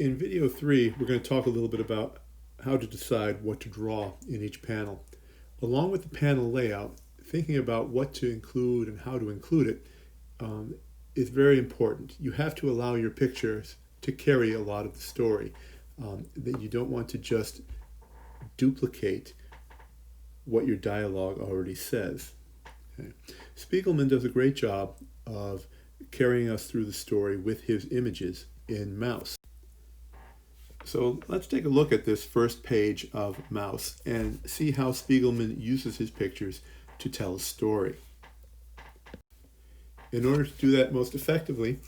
In video 3, we're going to talk a little bit about how to decide what to draw in each panel. Along with the panel layout, thinking about what to include and how to include it is very important. You have to allow your pictures to carry a lot of the story. That you don't want to just duplicate what your dialogue already says. Okay. Spiegelman does a great job of carrying us through the story with his images in Mouse. So let's take a look at this first page of Mouse and see how Spiegelman uses his pictures to tell a story. In order to do that most effectively,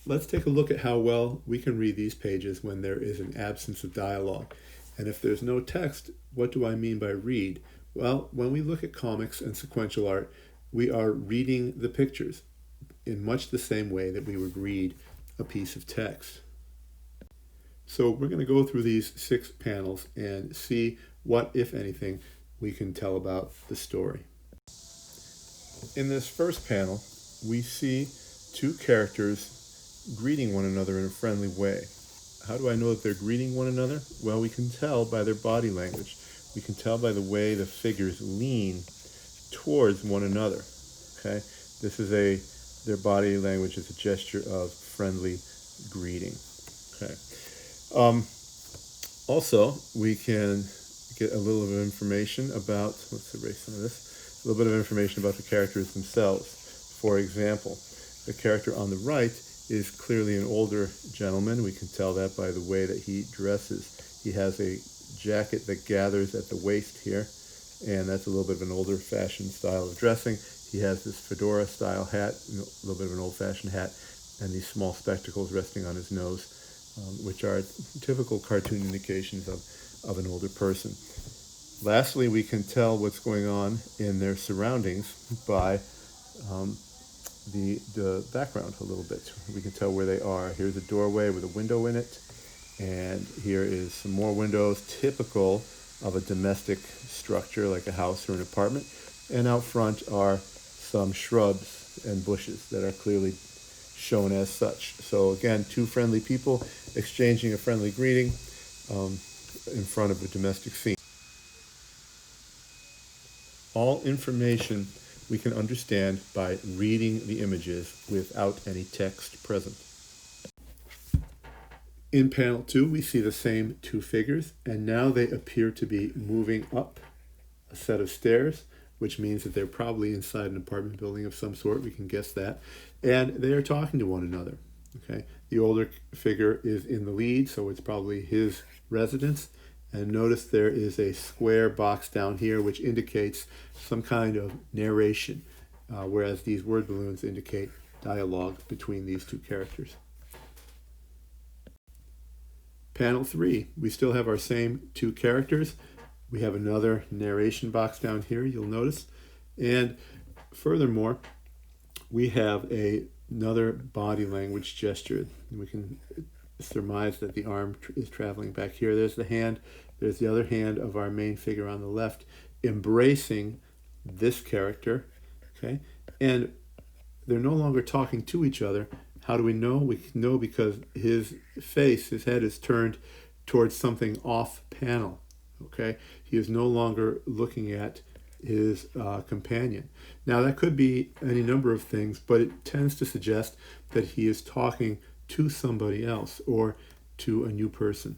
let's take a look at how well we can read these pages when there is an absence of dialogue. And if there's no text, what do I mean by read? Well, when we look at comics and sequential art, we are reading the pictures in much the same way that we would read a piece of text. So we're going to go through these 6 panels and see what, if anything, we can tell about the story. In this first panel, we see 2 characters greeting one another in a friendly way. How do I know that they're greeting one another? Well, we can tell by their body language. We can tell by the way the figures lean towards one another. Okay, their body language is a gesture of friendly greeting. Okay. Also, we can get a little bit of information about, let's erase some of this, a little bit of information about the characters themselves. For example, the character on the right is clearly an older gentleman. We can tell that by the way that he dresses. He has a jacket that gathers at the waist here, and that's a little bit of an older-fashioned style of dressing. He has this fedora-style hat, a little bit of an old-fashioned hat, and these small spectacles resting on his nose, which are typical cartoon indications of an older person. Lastly, we can tell what's going on in their surroundings by the background a little bit. We can tell where they are. Here's a doorway with a window in it, and here is some more windows, typical of a domestic structure like a house or an apartment. And out front are some shrubs and bushes that are clearly shown as such. So again, 2 friendly people exchanging a friendly greeting in front of a domestic scene. All information we can understand by reading the images without any text present. In panel 2, we see the same 2 figures, and now they appear to be moving up a set of stairs, which means that they're probably inside an apartment building of some sort. We can guess that. And they are talking to one another. Okay. The older figure is in the lead, so it's probably his residence. And notice there is a square box down here which indicates some kind of narration, whereas these word balloons indicate dialogue between these 2 characters. Panel 3, we still have our same 2 characters. We have another narration box down here, you'll notice. And furthermore, we have another body language gesture. We can surmise that the arm is traveling back here. There's the hand. There's the other hand of our main figure on the left embracing this character. Okay, and they're no longer talking to each other. How do we know? We know because his head is turned towards something off panel. Okay, he is no longer looking at his companion. Now that could be any number of things, but it tends to suggest that he is talking to somebody else or to a new person,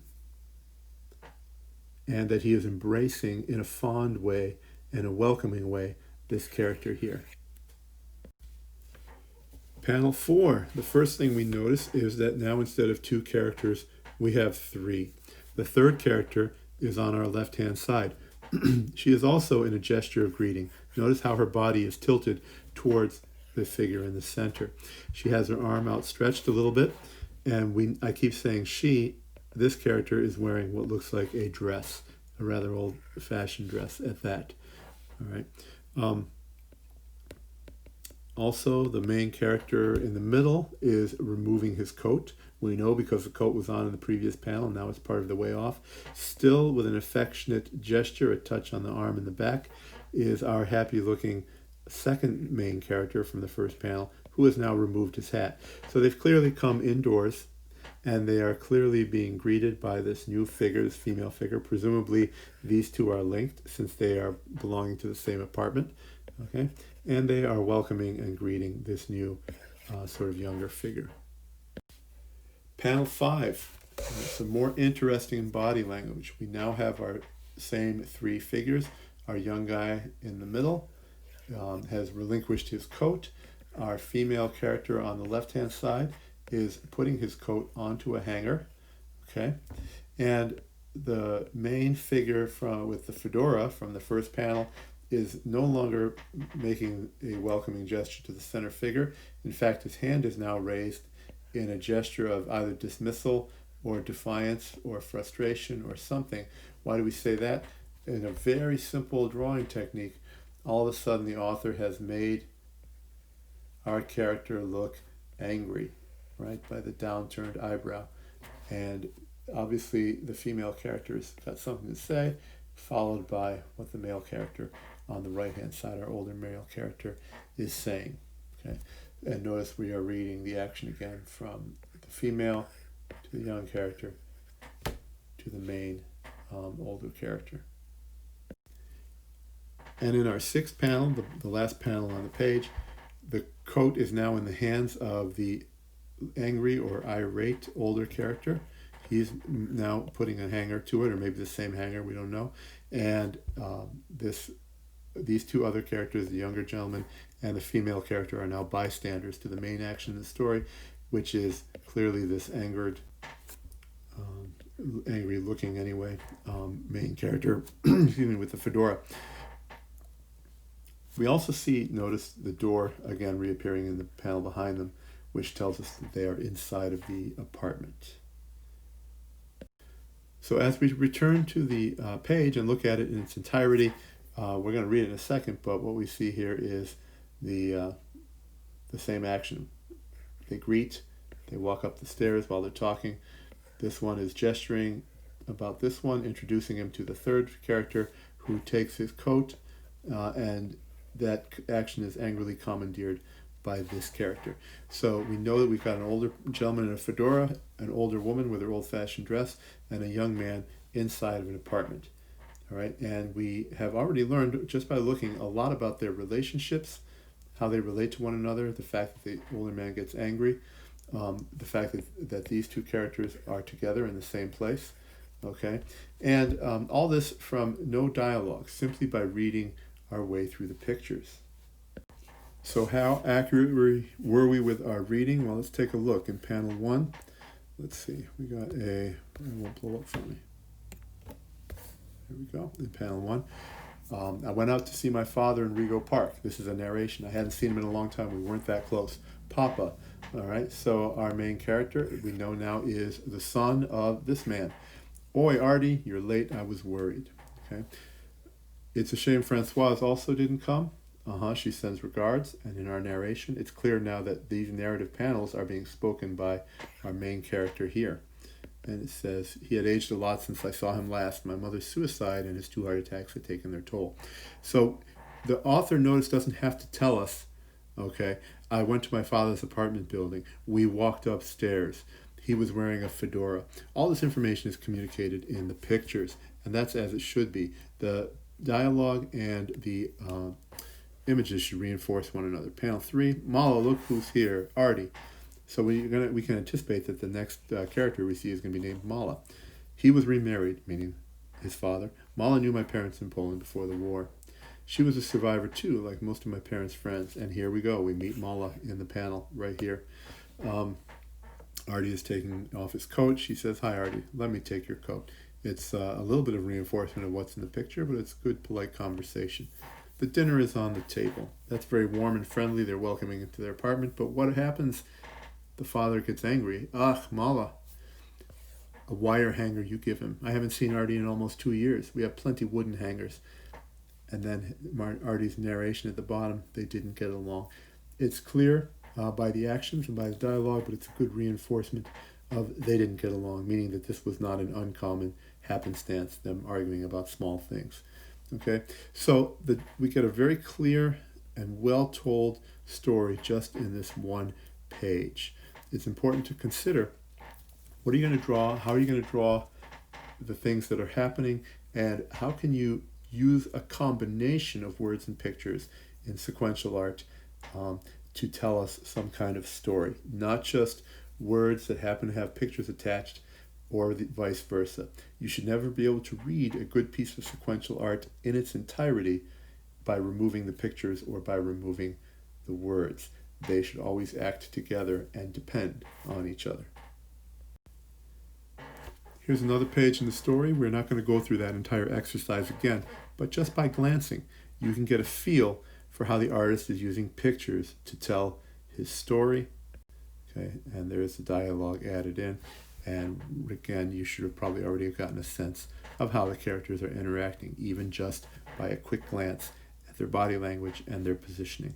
and that he is embracing in a fond way and a welcoming way this character here. Panel 4, the first thing we notice is that now instead of 2 characters, we have 3. The third character is on our left-hand side. She is also in a gesture of greeting. Notice how her body is tilted towards the figure in the center. She has her arm outstretched a little bit, and I keep saying she. This character is wearing what looks like a dress, a rather old-fashioned dress at that. All right. Also, the main character in the middle is removing his coat. We know because the coat was on in the previous panel, now it's part of the way off. Still with an affectionate gesture, a touch on the arm and the back, is our happy-looking second main character from the first panel, who has now removed his hat. So they've clearly come indoors, and they are clearly being greeted by this new figure, this female figure. Presumably these two are linked since they are belonging to the same apartment, okay? And they are welcoming and greeting this new sort of younger figure. Panel 5, some more interesting body language. We now have our same three figures. Our young guy in the middle has relinquished his coat. Our female character on the left-hand side is putting his coat onto a hanger, okay? And the main figure with the fedora from the first panel is no longer making a welcoming gesture to the center figure. In fact, his hand is now raised in a gesture of either dismissal or defiance or frustration or something. Why do we say that? In a very simple drawing technique, all of a sudden the author has made our character look angry, right, by the downturned eyebrow. And obviously the female character has got something to say, followed by what the male character on the right-hand side, our older male character, is saying. Okay, and notice we are reading the action again from the female to the young character to the main older character. And in our sixth panel, the last panel on the page, the coat is now in the hands of the angry or irate older character. He's now putting a hanger to it, or maybe the same hanger, we don't know. And these two other characters, the younger gentleman and the female character, are now bystanders to the main action of the story, which is clearly this angry looking anyway, main character, excuse me, with the fedora. We also notice the door again reappearing in the panel behind them, which tells us that they are inside of the apartment. So as we return to the page and look at it in its entirety, we're going to read it in a second, but what we see here is the same action. They greet, they walk up the stairs while they're talking. This one is gesturing about this one, introducing him to the third character, who takes his coat, and that action is angrily commandeered by this character. So we know that we've got an older gentleman in a fedora, an older woman with her old-fashioned dress, and a young man inside of an apartment. All right, and we have already learned just by looking a lot about their relationships, how they relate to one another, the fact that the older man gets angry, the fact that these two characters are together in the same place, okay? And all this from no dialogue, simply by reading our way through the pictures. So how accurate were we with our reading? Well, let's take a look. In panel 1, let's see, we got it won't blow up for me. Here we go, in panel 1. I went out to see my father in Rego Park. This is a narration. I hadn't seen him in a long time. We weren't that close. Papa. All right, so our main character, we know now, is the son of this man. Oi, Artie, you're late. I was worried. Okay. It's a shame Francoise also didn't come. She sends regards. And in our narration, it's clear now that these narrative panels are being spoken by our main character here. And it says, he had aged a lot since I saw him last. My mother's suicide and his 2 heart attacks had taken their toll. So the author, notice, doesn't have to tell us, okay, I went to my father's apartment building. We walked upstairs. He was wearing a fedora. All this information is communicated in the pictures, and that's as it should be. The dialogue and the images should reinforce one another. Panel 3, Mala, look who's here, Artie. So we can anticipate that the next character we see is going to be named Mala. He was remarried, meaning his father. Mala knew my parents in Poland before the war. She was a survivor too, like most of my parents' friends. And here we go. We meet Mala in the panel right here. Artie is taking off his coat. She says, hi, Artie, let me take your coat. It's a little bit of reinforcement of what's in the picture, but it's good, polite conversation. The dinner is on the table. That's very warm and friendly. They're welcoming into their apartment. But what happens? The father gets angry. Ugh, Mala, a wire hanger you give him. I haven't seen Artie in almost 2 years. We have plenty wooden hangers. And then Artie's narration at the bottom, they didn't get along. It's clear by the actions and by the dialogue, but it's a good reinforcement of they didn't get along, meaning that this was not an uncommon happenstance, them arguing about small things. Okay, so we get a very clear and well-told story just in this one page. It's important to consider What are you going to draw? How are you going to draw the things that are happening? And how can you use a combination of words and pictures in sequential art to tell us some kind of story, not just words that happen to have pictures attached, or vice versa. You should never be able to read a good piece of sequential art in its entirety by removing the pictures or by removing the words. They should always act together and depend on each other. Here's another page in the story. We're not going to go through that entire exercise again, but just by glancing, you can get a feel for how the artist is using pictures to tell his story. Okay, and there's the dialogue added in. And again, you should have probably already gotten a sense of how the characters are interacting, even just by a quick glance at their body language and their positioning.